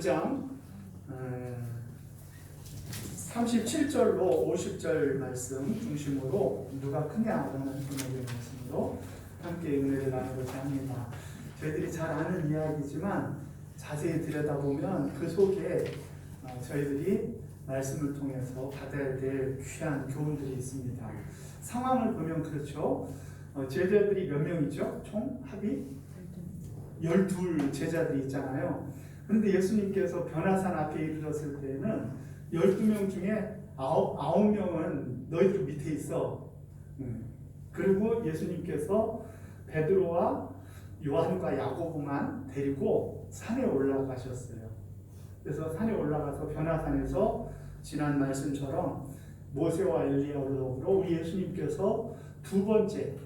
장 37절로 50절 말씀 중심으로 누가 크냐라는 제목의 말씀으로 함께 은혜를 나누고자 합니다. 저희들이 잘 아는 이야기지만 자세히 들여다보면 그 속에 저희들이 말씀을 통해서 받아야 될 귀한 교훈들이 있습니다. 상황을 보면 그렇죠. 제자들이 몇 명이죠? 총 합이 12 제자들이 있잖아요. 그런데 예수님께서 변화산 앞에 이르렀을 때는 12명 중에 9명은 너희들 밑에 있어. 그리고 예수님께서 베드로와 요한과 야고보만 데리고 산에 올라가셨어요. 그래서 산에 올라가서 변화산에서 지난 말씀처럼 모세와 엘리야를 더불어 우리 예수님께서 두 번째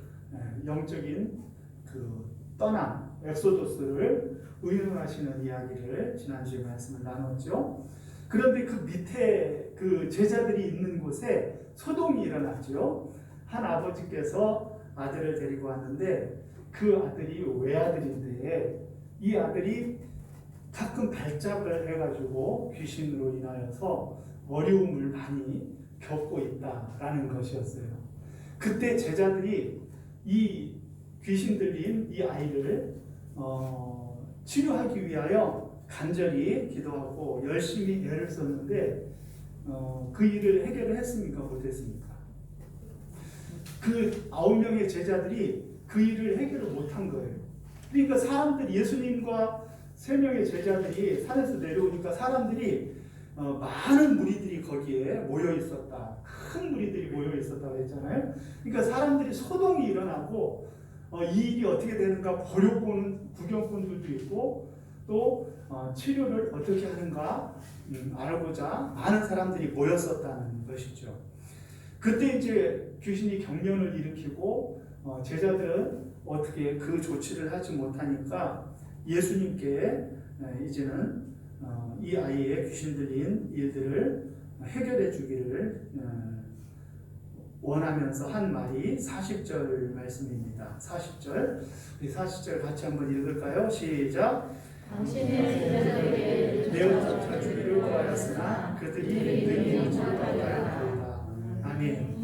영적인 그 떠남, 엑소도스를 의논하시는 이야기를 지난주에 말씀을 나눴죠. 그런데 그 밑에 그 제자들이 있는 곳에 소동이 일어났죠. 한 아버지께서 아들을 데리고 왔는데 그 아들이 외아들인데 이 아들이 가끔 발작을 해가지고 귀신으로 인하여서 어려움을 많이 겪고 있다라는 것이었어요. 그때 제자들이 이 귀신 들린 이 아이를 치료하기 위하여 간절히 기도하고 열심히 애를 썼는데 그 일을 해결을 했습니까? 못했습니까? 그 9명의 제자들이 그 일을 해결을 못한 거예요. 그러니까 사람들이 예수님과 3명의 제자들이 산에서 내려오니까 사람들이 많은 무리들이 거기에 모여 있었다. 큰 무리들이 모여 있었다고 했잖아요. 그러니까 사람들이 소동이 일어나고 이 일이 어떻게 되는가 보려고 오는 구경꾼들도 있고 또 치료를 어떻게 하는가 알아보자 많은 사람들이 모였었다는 것이죠. 그때 이제 귀신이 경련을 일으키고 제자들은 어떻게 그 조치를 하지 못하니까 예수님께 이제는 이 아이의 귀신 들린 일들을 해결해 주기를 원하면서 한 말이 40절 말씀입니다. 40절. 우리 40절 같이 한번 읽을까요? 시작. 당신의 제자들에게 내어 쫓아주기를 구하였으나 그들이 능히 오지 못하였나이다. 아멘.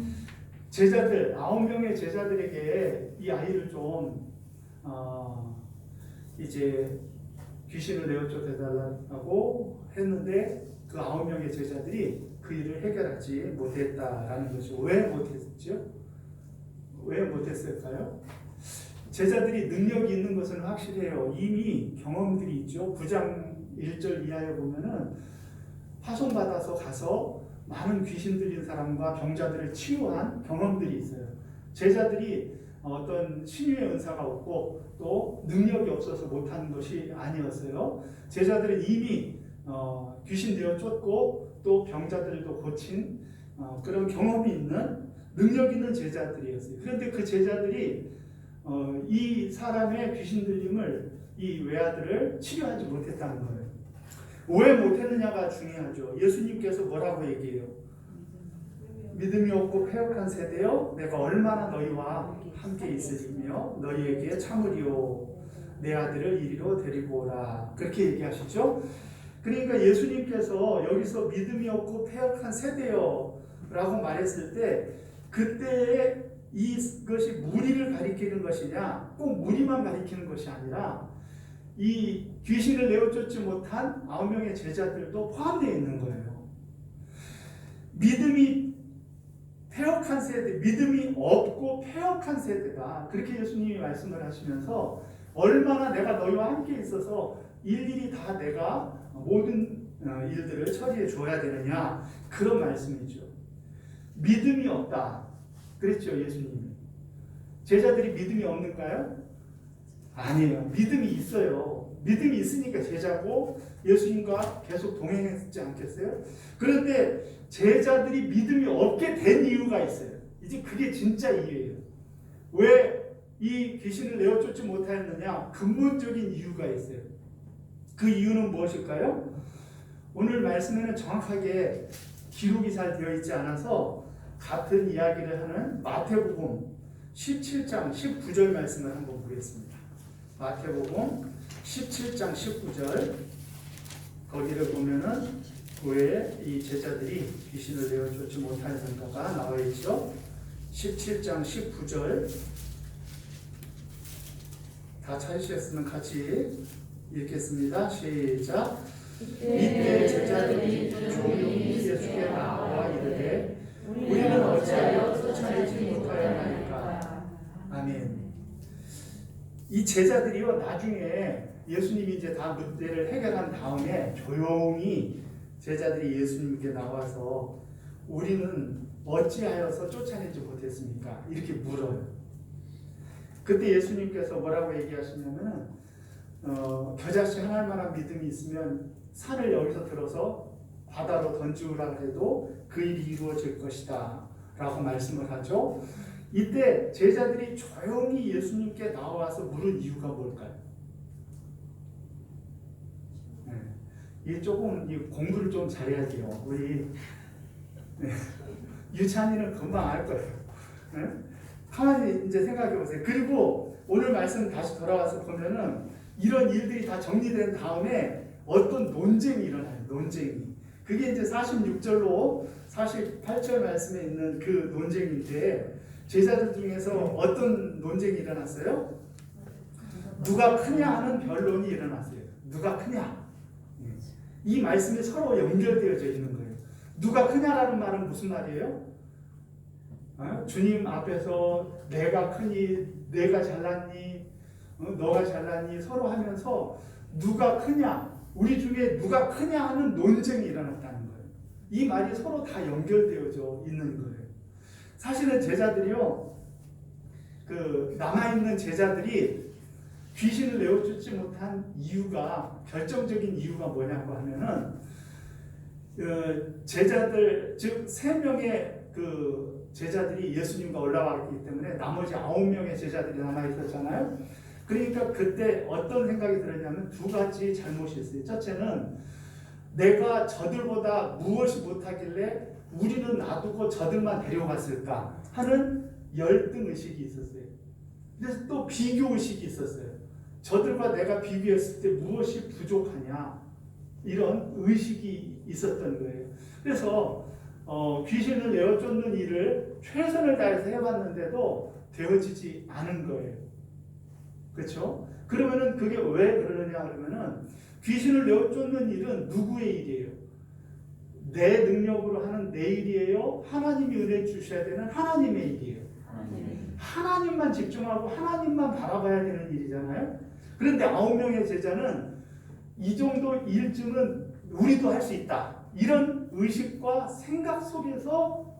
제자들 9명의 제자들에게 이 아이를 좀 이제 귀신을 내어 쫓아달라고 했는데 그 9명의 제자들이 그 일을 해결하지 못했다라는 것이죠. 왜 못했죠? 왜 못했을까요? 제자들이 능력이 있는 것은 확실해요. 이미 경험들이 있죠. 9장 1절 이하에 보면은 파송받아서 가서 많은 귀신 들린 사람과 병자들을 치유한 경험들이 있어요. 제자들이 어떤 신유의 은사가 없고 또 능력이 없어서 못하는 것이 아니었어요. 제자들은 이미 귀신 되어 쫓고 또 병자들도 고친 그런 경험이 있는 능력 있는 제자들이었어요. 그런데 그 제자들이 이 사람의 귀신 들림을 이 외아들을 치료하지 못했다는 거예요. 왜 못했느냐가 중요하죠. 예수님께서 뭐라고 얘기해요? 믿음이 없고 패역한 세대여 내가 얼마나 너희와 함께 있으리며 너희에게 참으리요 내 아들을 이리로 데리고 오라 그렇게 얘기하시죠. 그러니까 예수님께서 여기서 믿음이 없고 패역한 세대여 라고 말했을 때 그때의 이것이 무리를 가리키는 것이냐 꼭 무리만 가리키는 것이 아니라 이 귀신을 내어쫓지 못한 9명의 제자들도 포함되어 있는 거예요. 믿음이 패역한 세대, 믿음이 없고 패역한 세대다. 그렇게 예수님이 말씀을 하시면서 얼마나 내가 너희와 함께 있어서 일일이 다 내가 모든 일들을 처리해 줘야 되느냐 그런 말씀이죠. 믿음이 없다. 그랬죠 예수님이. 제자들이 믿음이 없는가요? 아니에요. 믿음이 있어요. 믿음이 있으니까 제자고 예수님과 계속 동행했지 않겠어요? 그런데 제자들이 믿음이 없게 된 이유가 있어요. 이제 그게 진짜 이유예요. 왜 이 귀신을 내어쫓지 못하였느냐? 근본적인 이유가 있어요. 그 이유는 무엇일까요? 오늘 말씀에는 정확하게 기록이 잘 되어 있지 않아서 같은 이야기를 하는 마태복음 17장 19절 말씀을 한번 보겠습니다. 마태복음 17장 19절 거기를 보면은 왜 이 제자들이 귀신을 내어쫓지 못하는가가 나와 있죠. 17장 19절 다 찾으셨으면 같이 읽겠습니다. 시작. 이때 제자들이 조용히 예수께 나와 이르되 우리는 어찌하여 쫓아내지 못하였나이까. 아멘. 이 제자들이요, 나중에 예수님이 이제 다 문제를 해결한 다음에 조용히 제자들이 예수님께 나와서 우리는 어찌하여서 쫓아내지 못했습니까? 이렇게 물어요. 그때 예수님께서 뭐라고 얘기하시냐면은 겨자씨 하나일 만한 믿음이 있으면 산을 여기서 들어서 바다로 던지우라 해도 그 일이 이루어질 것이다 라고 말씀을 하죠. 이때 제자들이 조용히 예수님께 나와서 물은 이유가 뭘까요? 이 조금 이 공부를 좀 잘해야 돼요. 우리 유찬이는 금방 알 거예요. 가만히 이제 생각해 보세요. 그리고 오늘 말씀 다시 돌아와서 보면은 이런 일들이 다 정리된 다음에 어떤 논쟁이 일어나요. 논쟁이. 그게 이제 46절로 48절 말씀에 있는 그 논쟁인데 제자들 중에서 어떤 논쟁이 일어났어요? 누가 크냐 하는 변론이 일어났어요. 누가 크냐? 이 말씀이 서로 연결되어져 있는 거예요. 누가 크냐라는 말은 무슨 말이에요? 주님 앞에서 내가 크니, 내가 잘났니, 너가 잘났니 서로 하면서 누가 크냐, 우리 중에 누가 크냐 하는 논쟁이 일어났다는 거예요. 이 말이 서로 다 연결되어져 있는 거예요. 사실은 제자들이요, 남아있는 제자들이 귀신을 내어쫓지 못한 이유가, 결정적인 이유가 뭐냐고 하면은 제자들, 즉 3명의 제자들이 예수님과 올라왔기 때문에 나머지 9명의 제자들이 남아있었잖아요. 그러니까 그때 어떤 생각이 들었냐면 2가지 잘못이 있어요. 첫째는 내가 저들보다 무엇이 못하길래 우리는 놔두고 저들만 데려갔을까 하는 열등의식이 있었어요. 그래서 또 비교의식이 있었어요. 저들과 내가 비교했을 때 무엇이 부족하냐, 이런 의식이 있었던 거예요. 그래서 귀신을 내어쫓는 일을 최선을 다해서 해봤는데도 되어지지 않은 거예요. 그렇죠? 그러면은 그게 왜 그러느냐 그러면은 귀신을 내어쫓는 일은 누구의 일이에요? 내 능력으로 하는 내 일이에요? 하나님이 은혜 주셔야 되는 하나님의 일이에요. 하나님만 집중하고 하나님만 바라봐야 되는 일이잖아요. 그런데 9명의 제자는 이 정도 일쯤은 우리도 할 수 있다, 이런 의식과 생각 속에서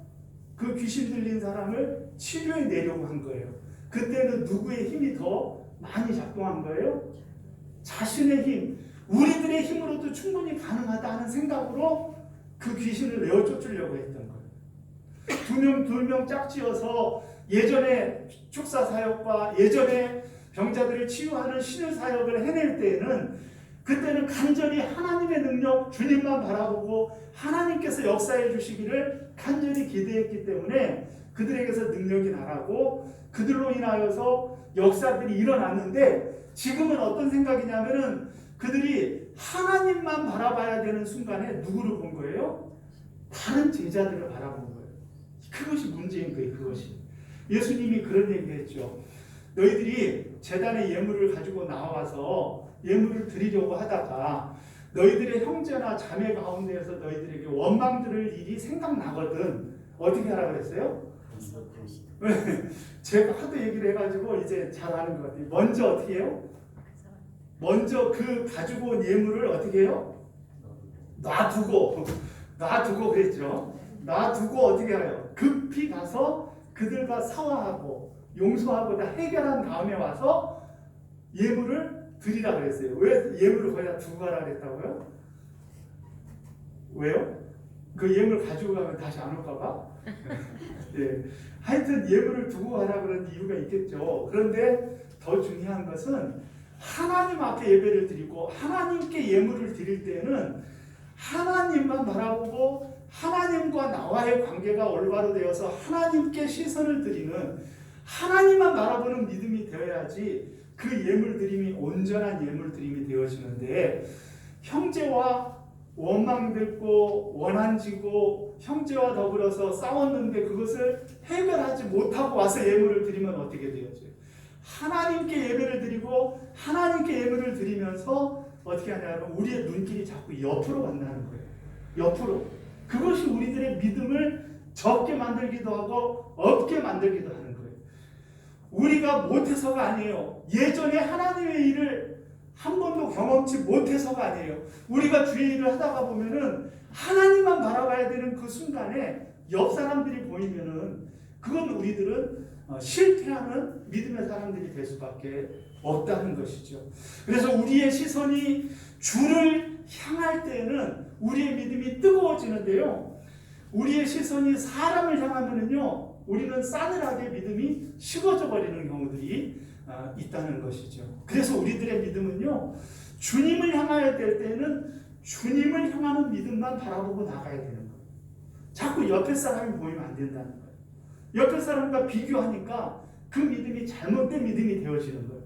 그 귀신 들린 사람을 치료해 내려고 한 거예요. 그때는 누구의 힘이 더 많이 작동한 거예요? 자신의 힘, 우리들의 힘으로도 충분히 가능하다 하는 생각으로 그 귀신을 내어쫓으려고 했던 거예요. 2명 짝지어서 예전에 축사 사역과 예전에 병자들을 치유하는 신의 사역을 해낼 때에는, 그때는 간절히 하나님의 능력, 주님만 바라보고 하나님께서 역사해 주시기를 간절히 기대했기 때문에 그들에게서 능력이 나가고 그들로 인하여서 역사들이 일어났는데, 지금은 어떤 생각이냐면은 그들이 하나님만 바라봐야 되는 순간에 누구를 본 거예요? 다른 제자들을 바라본 거예요. 그것이 문제인 거예요. 그것이. 예수님이 그런 얘기했죠. 너희들이 제단의 예물을 가지고 나와서 예물을 드리려고 하다가 너희들의 형제나 자매 가운데에서 너희들에게 원망 들을 일이 생각나거든. 어떻게 하라고 그랬어요? 제가 하도 얘기를 해가지고 이제 잘 아는 것 같아요. 먼저 어떻게 해요? 먼저 그 가지고 온 예물을 어떻게 해요? 놔두고 그랬죠. 놔두고 어떻게 해요? 급히 가서 그들과 사화하고 용서하고 다 해결한 다음에 와서 예물을 드리라 그랬어요. 왜 예물을 거기다 두고 가라 그랬다고요? 왜요? 그 예물 가지고 가면 다시 안 올까 봐? 예. 하여튼 예물을 두고 가라 그런 이유가 있겠죠. 그런데 더 중요한 것은 하나님 앞에 예배를 드리고 하나님께 예물을 드릴 때는 하나님만 바라보고 하나님과 나와의 관계가 올바로 되어서 하나님께 시선을 드리는, 하나님만 바라보는 믿음이 되어야지 그 예물 드림이 온전한 예물 드림이 되어지는데, 형제와 원망됐고 원한지고 형제와 더불어서 싸웠는데 그것을 해결하지 못하고 와서 예물을 드리면 어떻게 되었죠? 하나님께 예배를 드리고 하나님께 예물을 드리면서 어떻게 하냐면 우리의 눈길이 자꾸 옆으로 간다는 거예요. 옆으로. 그것이 우리들의 믿음을 적게 만들기도 하고 없게 만들기도 하는 거예요. 우리가 못해서가 아니에요. 예전에 하나님의 일을 한 번도 경험치 못해서가 아니에요. 우리가 주의 일을 하다가 보면은 하나님만 바라봐야 되는 그 순간에 옆 사람들이 보이면은 그건 우리들은 실패하는 믿음의 사람들이 될 수밖에 없다는 것이죠. 그래서 우리의 시선이 주를 향할 때에는 우리의 믿음이 뜨거워지는데요. 우리의 시선이 사람을 향하면은요, 우리는 싸늘하게 믿음이 식어져 버리는 경우들이 있다는 것이죠. 그래서 우리들의 믿음은요, 주님을 향해야 될 때는 주님을 향하는 믿음만 바라보고 나가야 되는 거예요. 자꾸 옆에 사람이 보이면 안 된다는 거예요. 옆에 사람과 비교하니까 그 믿음이 잘못된 믿음이 되어지는 거예요.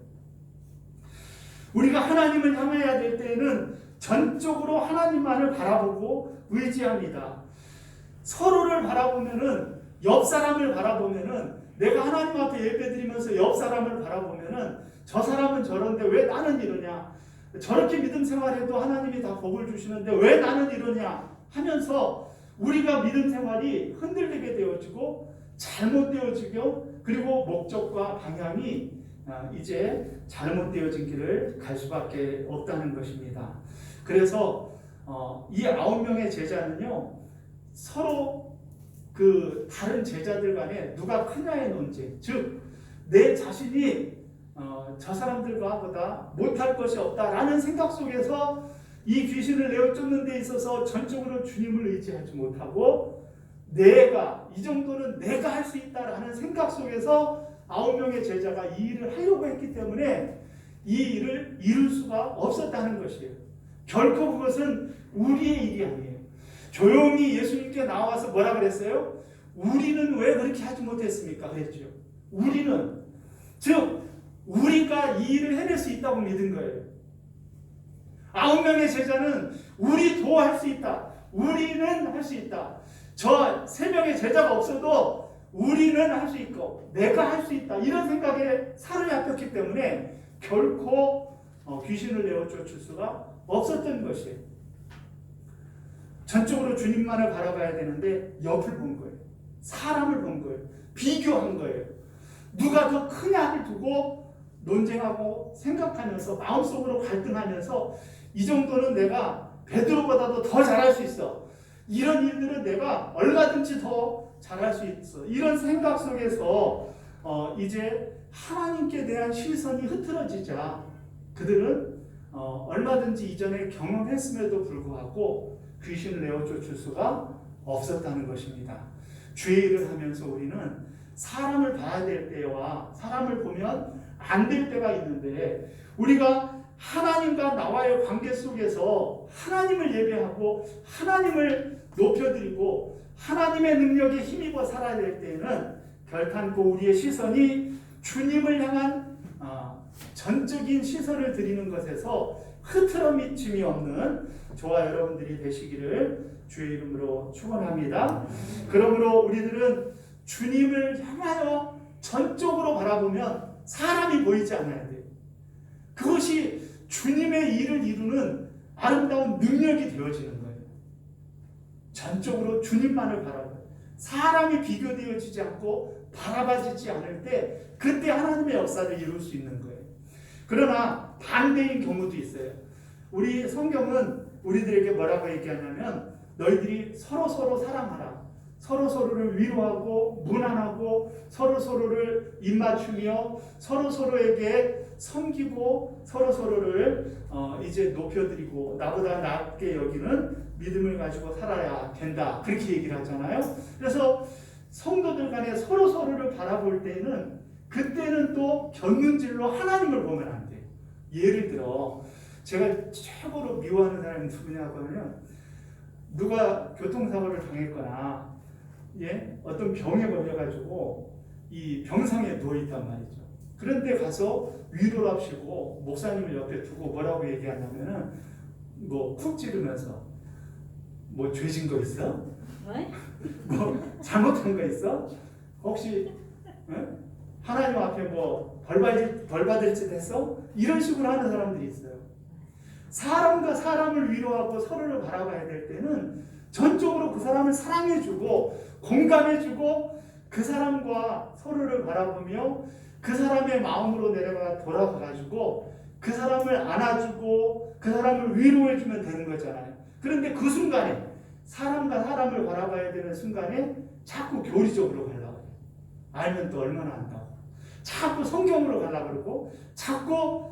우리가 하나님을 향해야 될 때에는 전적으로 하나님만을 바라보고 의지합니다. 서로를 바라보면은, 옆 사람을 바라보면은, 내가 하나님 앞에 예배드리면서 옆 사람을 바라보면은 저 사람은 저런데 왜 나는 이러냐, 저렇게 믿음 생활해도 하나님이 다 복을 주시는데 왜 나는 이러냐 하면서 우리가 믿음 생활이 흔들리게 되어지고 잘못되어지고, 그리고 목적과 방향이 이제 잘못되어진 길을 갈 수밖에 없다는 것입니다. 그래서 이 9명의 제자는요, 서로 그 다른 제자들 간에 누가 크냐의 논쟁, 즉 내 자신이 저 사람들과 보다 못할 것이 없다라는 생각 속에서 이 귀신을 내어 쫓는 데 있어서 전적으로 주님을 의지하지 못하고 내가 이 정도는 내가 할 수 있다라는 생각 속에서 9명의 제자가 이 일을 하려고 했기 때문에 이 일을 이룰 수가 없었다는 것이에요. 결코 그것은 우리의 일이 아니에요. 조용히 예수님께 나와서 뭐라 그랬어요? 우리는 왜 그렇게 하지 못했습니까? 그랬죠. 우리는, 즉 우리가 이 일을 해낼 수 있다고 믿은 거예요. 9명의 제자는 우리도 할 수 있다. 우리는 할 수 있다. 저 3명의 제자가 없어도 우리는 할 수 있고 내가 할 수 있다. 이런 생각에 사로잡혔기 때문에 결코 귀신을 내어 쫓을 수가 없었던 것이에요. 전적으로 주님만을 바라봐야 되는데 옆을 본 거예요. 사람을 본 거예요. 비교한 거예요. 누가 더 크냐를 두고 논쟁하고 생각하면서 마음속으로 갈등하면서 이 정도는 내가 베드로보다도 더 잘할 수 있어. 이런 일들은 내가 얼마든지 더 잘할 수 있어. 이런 생각 속에서 이제 하나님께 대한 시선이 흐트러지자 그들은 얼마든지 이전에 경험했음에도 불구하고 귀신을 내어 쫓을 수가 없었다는 것입니다. 주의 일을 하면서 우리는 사람을 봐야 될 때와 사람을 보면 안 될 때가 있는데, 우리가 하나님과 나와의 관계 속에서 하나님을 예배하고 하나님을 높여드리고 하나님의 능력에 힘입어 살아야 될 때에는 결탄코 우리의 시선이 주님을 향한 전적인 시선을 드리는 것에서 흐트러짐이 없는 저와 여러분들이 되시기를 주의 이름으로 축원합니다. 그러므로 우리들은 주님을 향하여 전적으로 바라보면 사람이 보이지 않아야 돼요. 그것이 주님의 일을 이루는 아름다운 능력이 되어지는 거예요. 전적으로 주님만을 바라봐요. 사람이 비교되어지지 않고 바라봐지지 않을 때 그때 하나님의 역사를 이룰 수 있는 거예요. 그러나 반대인 경우도 있어요. 우리 성경은 우리들에게 뭐라고 얘기하냐면 너희들이 서로서로 사랑하라. 서로서로를 위로하고 문안하고 서로서로를 입맞추며 서로서로에게 섬기고 서로서로를 이제 높여드리고 나보다 낫게 여기는 믿음을 가지고 살아야 된다. 그렇게 얘기를 하잖아요. 그래서 성도들 간에 서로서로를 바라볼 때는 그때는 또 견눈질로 하나님을 보면 안 돼요. 예를 들어 제가 최고로 미워하는 사람이 누구냐고 하면 누가 교통사고를 당했거나 어떤 병에 걸려가지고 이 병상에 누워있단 말이죠. 그런데 가서 위로랍시고 목사님을 옆에 두고 뭐라고 얘기하냐면은 뭐 쿡 찌르면서 뭐 죄진 거 있어? 네? 뭐 잘못한 거 있어? 혹시 하나님 앞에 뭐 벌 받을 짓 했어? 이런 식으로 하는 사람들이 있어요. 사람과 사람을 위로하고 서로를 바라봐야 될 때는 전적으로 그 사람을 사랑해주고 공감해주고 그 사람과 서로를 바라보며 그 사람의 마음으로 내려가 돌아가가지고 그 사람을 안아주고 그 사람을 위로해주면 되는 거잖아요. 그런데 그 순간에 사람과 사람을 바라봐야 되는 순간에 자꾸 교리적으로 가려고 해요. 알면 또 얼마나 안다고. 자꾸 성경으로 가려고 그러고 자꾸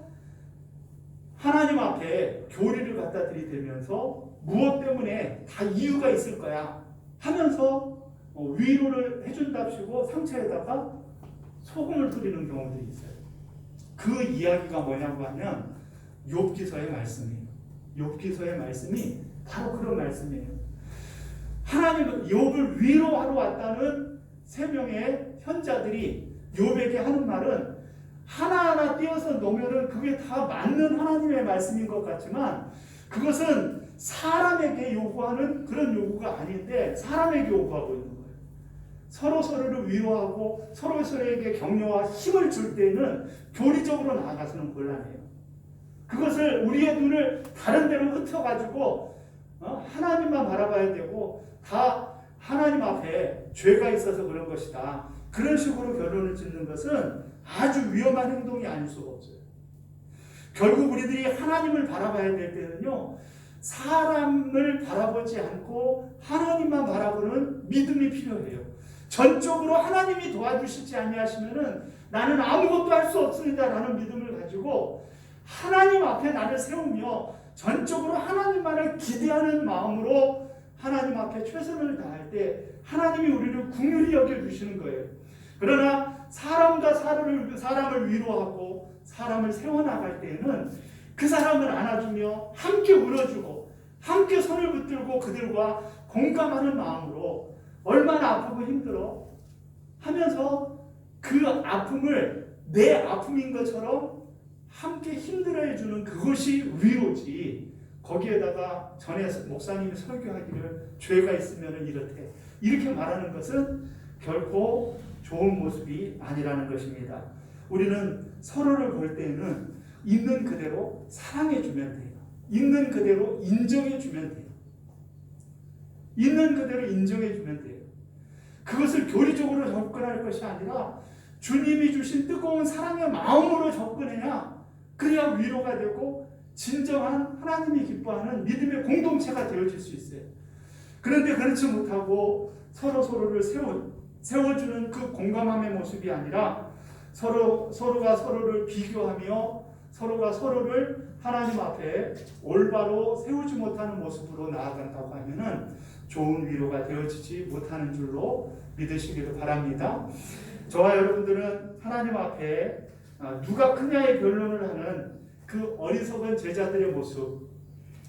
하나님 앞에 교리를 갖다 들이대면서 무엇 때문에 다 이유가 있을 거야 하면서 위로를 해준답시고 상처에다가 소금을 뿌리는 경우들이 있어요. 그 이야기가 뭐냐고 하면 욥기서의 말씀이에요. 욥기서의 말씀이 바로 그런 말씀이에요. 하나님은 욥을 위로하러 왔다는 세 명의 현자들이 욥에게 하는 말은 하나하나 띄어서 놓으면은 그게 다 맞는 하나님의 말씀인 것 같지만 그것은 사람에게 요구하는 그런 요구가 아닌데 사람에게 요구하고 있는 거예요. 서로 서로를 위로하고 서로 서로에게 격려와 힘을 줄 때는 교리적으로 나아가서는 곤란해요. 그것을 우리의 눈을 다른 데로 흩어가지고 하나님만 바라봐야 되고 다 하나님 앞에 죄가 있어서 그런 것이다. 그런 식으로 결론을 짓는 것은 아주 위험한 행동이 아닐 수가 없어요. 결국 우리들이 하나님을 바라봐야 될 때는요, 사람을 바라보지 않고 하나님만 바라보는 믿음이 필요해요. 전적으로 하나님이 도와주시지 아니하시면은 나는 아무것도 할 수 없습니다라는 믿음을 가지고 하나님 앞에 나를 세우며 전적으로 하나님만을 기대하는 마음으로 하나님 앞에 최선을 다할 때 하나님이 우리를 긍휼히 여겨주시는 거예요. 그러나 사람과 사람을 위로하고 사람을 세워나갈 때에는 그 사람을 안아주며 함께 울어주고 함께 손을 붙들고 그들과 공감하는 마음으로 얼마나 아프고 힘들어 하면서 그 아픔을 내 아픔인 것처럼 함께 힘들어해주는 그것이 위로지. 거기에다가 전에 목사님이 설교하기를 죄가 있으면 이렇대 이렇게 말하는 것은 결코 좋은 모습이 아니라는 것입니다. 우리는 서로를 볼 때는 있는 그대로 사랑해주면 돼요. 있는 그대로 인정해주면 돼요. 있는 그대로 인정해주면 돼요. 그것을 교리적으로 접근할 것이 아니라 주님이 주신 뜨거운 사랑의 마음으로 접근해야 그래야 위로가 되고 진정한 하나님이 기뻐하는 믿음의 공동체가 되어질 수 있어요. 그런데 그렇지 못하고 서로를 세워주는 그 공감함의 모습이 아니라 서로가 서로를 비교하며 서로가 서로를 하나님 앞에 올바로 세우지 못하는 모습으로 나아간다고 하면은 좋은 위로가 되어지지 못하는 줄로 믿으시기를 바랍니다. 저와 여러분들은 하나님 앞에 누가 크냐의 변론을 하는 그 어리석은 제자들의 모습,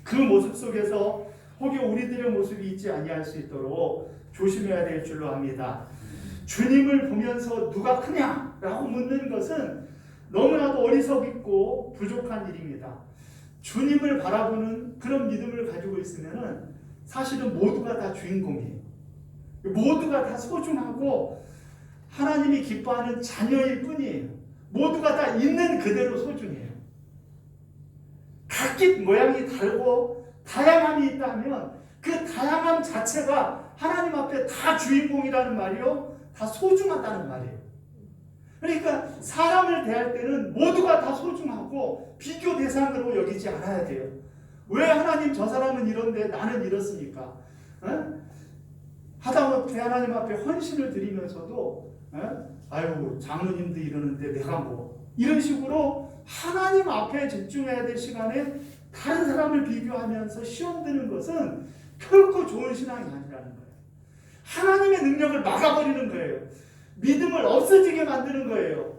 그 모습 속에서 혹여 우리들의 모습이 있지 아니할 수 있도록 조심해야 될 줄로 압니다. 주님을 보면서 누가 크냐라고 묻는 것은 너무나도 어리석고 부족한 일입니다. 주님을 바라보는 그런 믿음을 가지고 있으면은 사실은 모두가 다 주인공이에요. 모두가 다 소중하고 하나님이 기뻐하는 자녀일 뿐이에요. 모두가 다 있는 그대로 소중해요. 각기 모양이 다르고 다양함이 있다면 그 다양함 자체가 하나님 앞에 다 주인공이라는 말이요, 다 소중하다는 말이에요. 그러니까 사람을 대할 때는 모두가 다 소중하고 비교 대상으로 여기지 않아야 돼요. 왜 하나님 저 사람은 이런데 나는 이렇습니까? 하다못해 하나님 앞에 헌신을 드리면서도 아유 장로님도 이러는데 내가 뭐 이런 식으로 하나님 앞에 집중해야 될 시간에 다른 사람을 비교하면서 시험 드는 것은 결코 좋은 신앙이 아니라는 거예요. 하나님의 능력을 막아버리는 거예요. 믿음을 없어지게 만드는 거예요.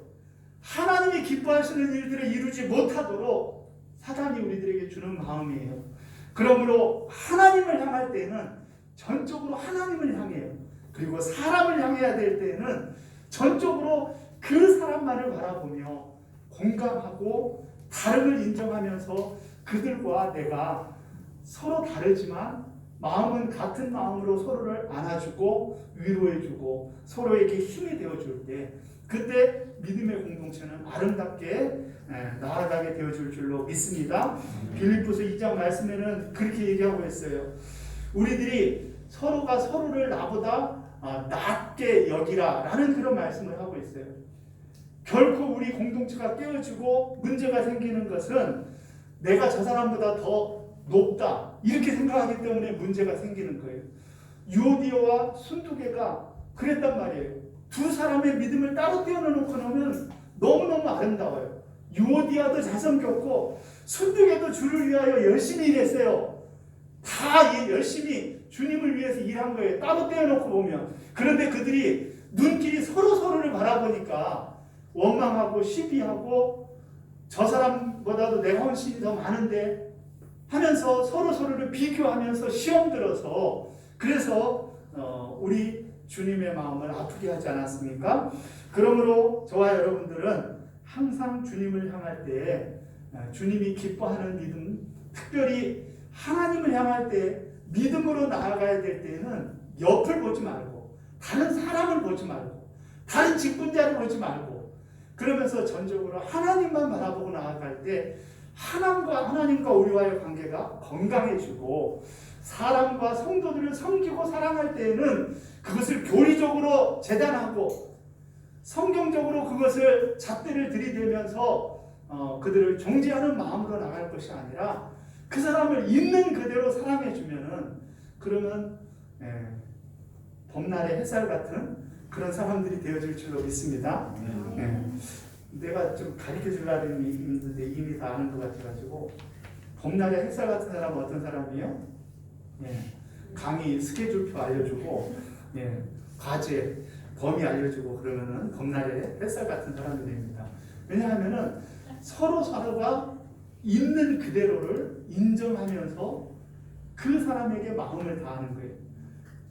하나님이 기뻐하시는 일들을 이루지 못하도록 사단이 우리들에게 주는 마음이에요. 그러므로 하나님을 향할 때는 전적으로 하나님을 향해요. 그리고 사람을 향해야 될 때는 전적으로 그 사람만을 바라보며 공감하고 다름을 인정하면서 그들과 내가 서로 다르지만 마음은 같은 마음으로 서로를 안아주고 위로해주고 서로에게 힘이 되어줄 때 그때 믿음의 공동체는 아름답게 나아가게 되어줄 줄로 믿습니다. 빌립보서 2장 말씀에는 그렇게 얘기하고 있어요. 우리들이 서로가 서로를 나보다 낮게 여기라 라는 그런 말씀을 하고 있어요. 결코 우리 공동체가 깨어지고 문제가 생기는 것은 내가 저 사람보다 더 높다 이렇게 생각하기 때문에 문제가 생기는 거예요. 유오디아와 순두개가 그랬단 말이에요. 두 사람의 믿음을 따로 떼어놓고 나면 너무너무 아름다워요. 유오디아도 자성겼고 순두개도 주를 위하여 열심히 일했어요. 다 열심히 주님을 위해서 일한 거예요. 따로 떼어놓고 보면. 그런데 그들이 눈길이 서로를 바라보니까 원망하고 시비하고 저 사람보다도 내가 훨씬 더 많은데 하면서 서로를 비교하면서 시험 들어서 그래서 우리 주님의 마음을 아프게 하지 않았습니까? 그러므로 저와 여러분들은 항상 주님을 향할 때 주님이 기뻐하는 믿음, 특별히 하나님을 향할 때 믿음으로 나아가야 될 때는 옆을 보지 말고 다른 사람을 보지 말고 다른 직분자를 보지 말고 그러면서 전적으로 하나님만 바라보고 나아갈 때 하나님과 우리와의 관계가 건강해지고 사람과 성도들을 섬기고 사랑할 때에는 그것을 교리적으로 재단하고 성경적으로 그것을 잣대를 들이대면서 그들을 정죄하는 마음으로 나갈 것이 아니라 그 사람을 있는 그대로 사랑해주면은 그러면 봄날의 햇살 같은 그런 사람들이 되어질 줄로 믿습니다. 내가 좀 가르쳐 주려고 했는데 이미 다 아는 것 같아가지고 봄날의 햇살 같은 사람은 어떤 사람이에요? 강의 스케줄표 알려주고 과제 범위 알려주고 그러면은 봄날의 햇살 같은 사람이 됩니다. 왜냐하면은 서로가 있는 그대로를 인정하면서 그 사람에게 마음을 다하는 거예요.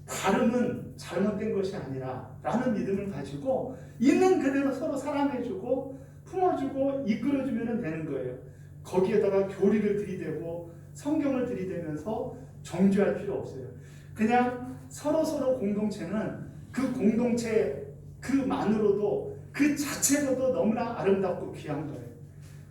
다름은 잘못된 것이 아니라 라는 믿음을 가지고 있는 그대로 서로 사랑해주고 품어주고 이끌어주면 되는 거예요. 거기에다가 교리를 들이대고 성경을 들이대면서 정죄할 필요 없어요. 그냥 서로 공동체는 그 공동체 그만으로도 그 자체로도 너무나 아름답고 귀한 거예요.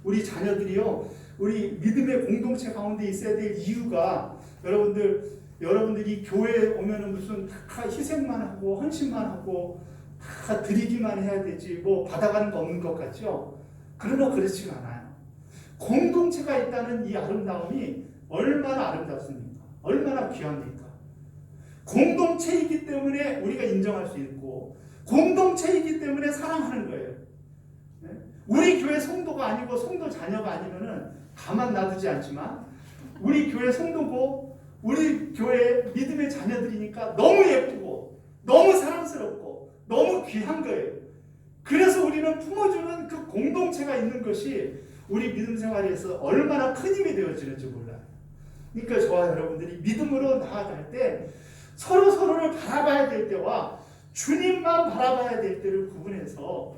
우리 자녀들이요, 우리 믿음의 공동체 가운데 있어야 될 이유가 여러분들이 교회에 오면은 무슨 다 희생만 하고 헌신만 하고 다 드리기만 해야 되지 뭐 받아가는 거 없는 것 같죠? 그러나 그렇지가 않아요. 공동체가 있다는 이 아름다움이 얼마나 아름답습니까? 얼마나 귀합니까? 공동체이기 때문에 우리가 인정할 수 있고 공동체이기 때문에 사랑하는 거예요. 우리 교회 성도가 아니고 성도 자녀가 아니면은 가만 놔두지 않지만 우리 교회 성도고 우리 교회 믿음의 자녀들이니까 너무 예쁘고 너무 사랑스럽고 너무 귀한 거예요. 그래서 우리는 품어주는 그 공동체가 있는 것이 우리 믿음 생활에서 얼마나 큰 힘이 되어지는지 몰라요. 그러니까 저와 여러분들이 믿음으로 나아갈 때 서로를 바라봐야 될 때와 주님만 바라봐야 될 때를 구분해서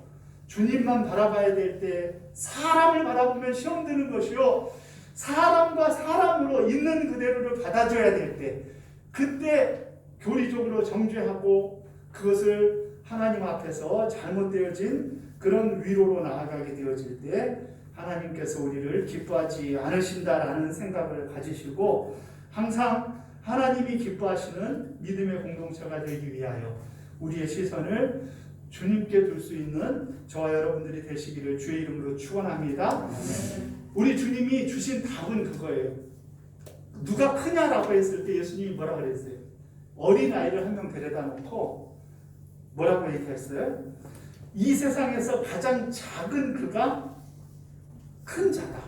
주님만 바라봐야 될 때 사람을 바라보면 시험 드는 것이요 사람과 사람으로 있는 그대로를 받아줘야 될 때 그때 교리적으로 정죄하고 그것을 하나님 앞에서 잘못되어진 그런 위로로 나아가게 되어질 때 하나님께서 우리를 기뻐하지 않으신다라는 생각을 가지시고 항상 하나님이 기뻐하시는 믿음의 공동체가 되기 위하여 우리의 시선을 주님께 둘 수 있는 저와 여러분들이 되시기를 주의 이름으로 축원합니다. 우리 주님이 주신 답은 그거예요. 누가 크냐라고 했을 때 예수님이 뭐라 그랬어요? 어린아이를 한 명 데려다 놓고 뭐라고 얘기했어요? 이 세상에서 가장 작은 그가 큰 자다.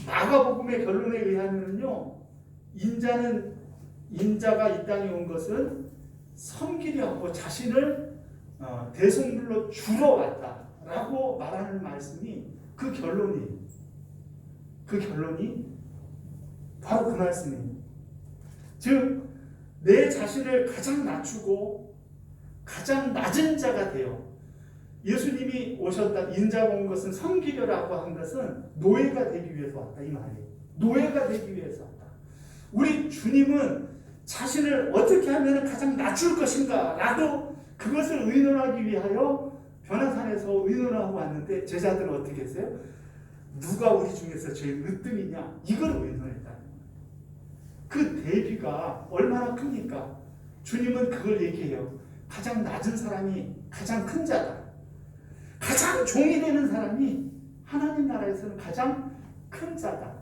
마가복음의 결론에 의하면요, 인자가 이 땅에 온 것은 섬기려고 자신을 대속물로 주러 왔다라고 말하는 말씀이 그 결론이 바로 그 말씀이에요. 즉 내 자신을 가장 낮추고 가장 낮은 자가 되어 예수님이 오셨다. 인자가 온 것은 섬기려라고 한 것은 노예가 되기 위해서 왔다 이 말이에요. 노예가 되기 위해서 왔다. 우리 주님은 자신을 어떻게 하면 가장 낮출 것인가 라도 그것을 의논하기 위하여 변화산에서 의논을 하고 왔는데 제자들은 어떻게 했어요? 누가 우리 중에서 제일 으뜸이냐? 이걸 의논했다는 거예요. 그 대비가 얼마나 큽니까? 주님은 그걸 얘기해요. 가장 낮은 사람이 가장 큰 자다. 가장 종이 되는 사람이 하나님 나라에서는 가장 큰 자다.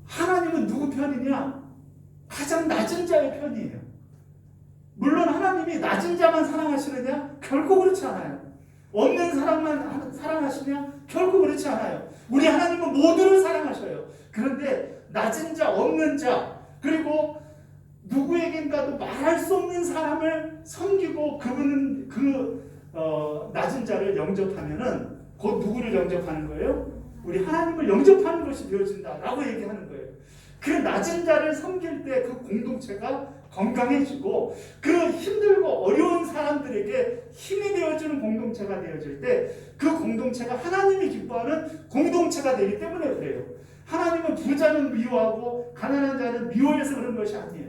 하나님은 누구 편이냐? 가장 낮은 자의 편이에요. 물론 하나님이 낮은 자만 사랑하시느냐? 결코 그렇지 않아요. 없는 사람만 사랑하시냐? 결코 그렇지 않아요. 우리 하나님은 모두를 사랑하셔요. 그런데 낮은 자, 없는 자, 그리고 누구에겐가도 말할 수 없는 사람을 섬기고 그분은 낮은 자를 영접하면은 곧 누구를 영접하는 거예요? 우리 하나님을 영접하는 것이 되어진다라고 얘기하는 거예요. 그 낮은 자를 섬길 때 그 공동체가 건강해지고 그 힘들고 어려운 사람들에게 힘이 되어주는 공동체가 되어질 때 그 공동체가 하나님이 기뻐하는 공동체가 되기 때문에 그래요. 하나님은 부자는 미워하고 가난한 자는 미워해서 그런 것이 아니에요.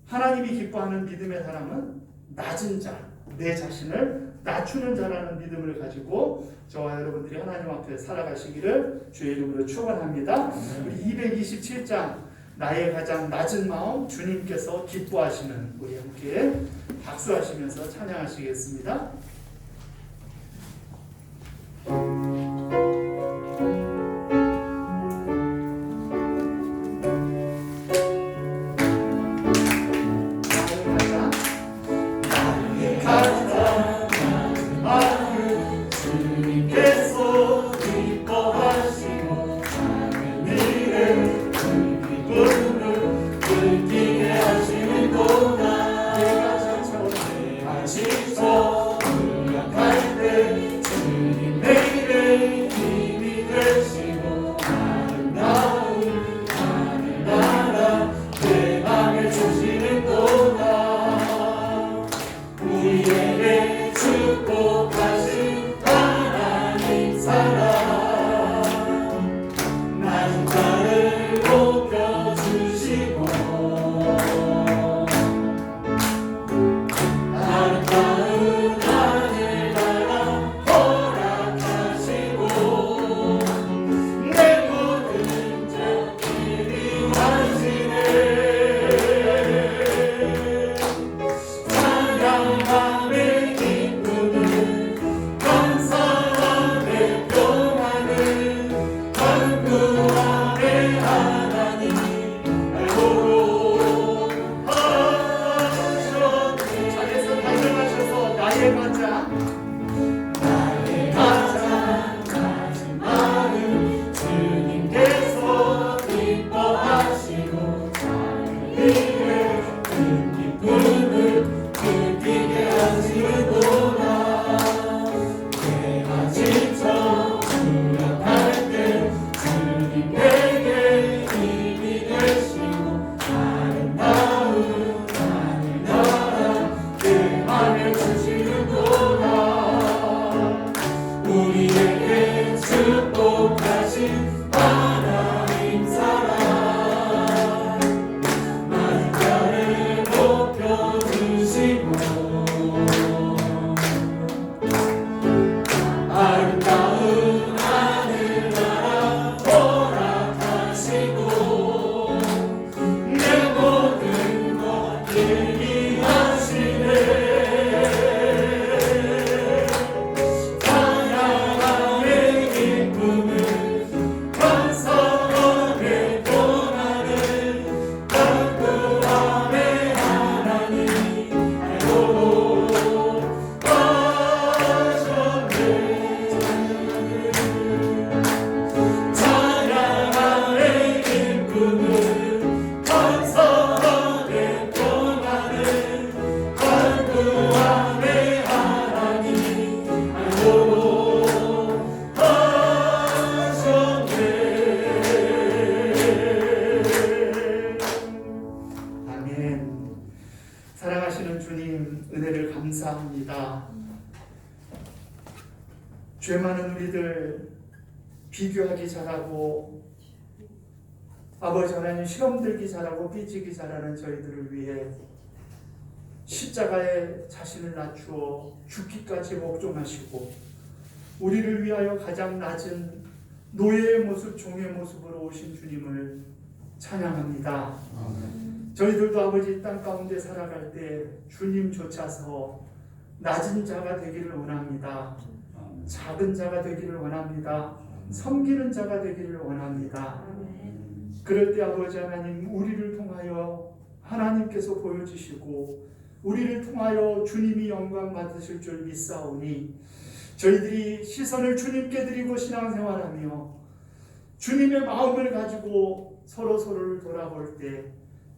하나님이 기뻐하는 믿음의 사람은 낮은 자, 내 자신을 낮추는 자라는 믿음을 가지고 저와 여러분들이 하나님 앞에 살아가시기를 주의 이름으로 축원합니다. 우리 227장 나의 가장 낮은 마음 주님께서 기뻐하시는 우리 함께 박수하시면서 찬양하시겠습니다. 죄 많은 우리들 비교하기 잘하고 아버지 하나님, 시험 들기 잘하고 삐지기 잘하는 저희들을 위해 십자가에 자신을 낮추어 죽기까지 복종하시고 우리를 위하여 가장 낮은 노예의 모습, 종의 모습으로 오신 주님을 찬양합니다. 저희들도 아버지 땅 가운데 살아갈 때 주님조차서 낮은 자가 되기를 원합니다. 작은 자가 되기를 원합니다. 섬기는 자가 되기를 원합니다. 그럴 때 아버지 하나님, 우리를 통하여 하나님께서 보여주시고 우리를 통하여 주님이 영광 받으실 줄 믿사오니 저희들이 시선을 주님께 드리고 신앙생활하며 주님의 마음을 가지고 서로를 돌아볼 때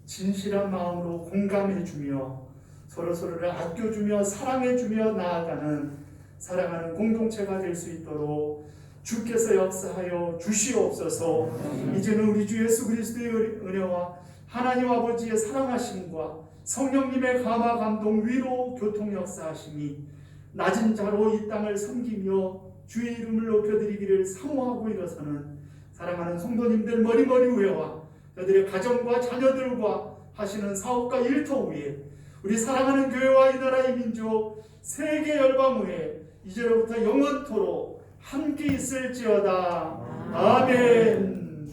진실한 마음으로 공감해주며 서로를 아껴주며 사랑해주며 나아가는 사랑하는 공동체가 될 수 있도록 주께서 역사하여 주시옵소서. 이제는 우리 주 예수 그리스도의 은혜와 하나님 아버지의 사랑하심과 성령님의 감화 감동 위로 교통 역사하심이 낮은 자로 이 땅을 섬기며 주의 이름을 높여드리기를 사모하고 일어서는 사랑하는 성도님들 머리머리 위에와 저들의 가정과 자녀들과 하시는 사업과 일터 위에 우리 사랑하는 교회와 이 나라의 민족 세계 열방 위에 이제로부터 영원토록 함께 있을지어다. 아멘.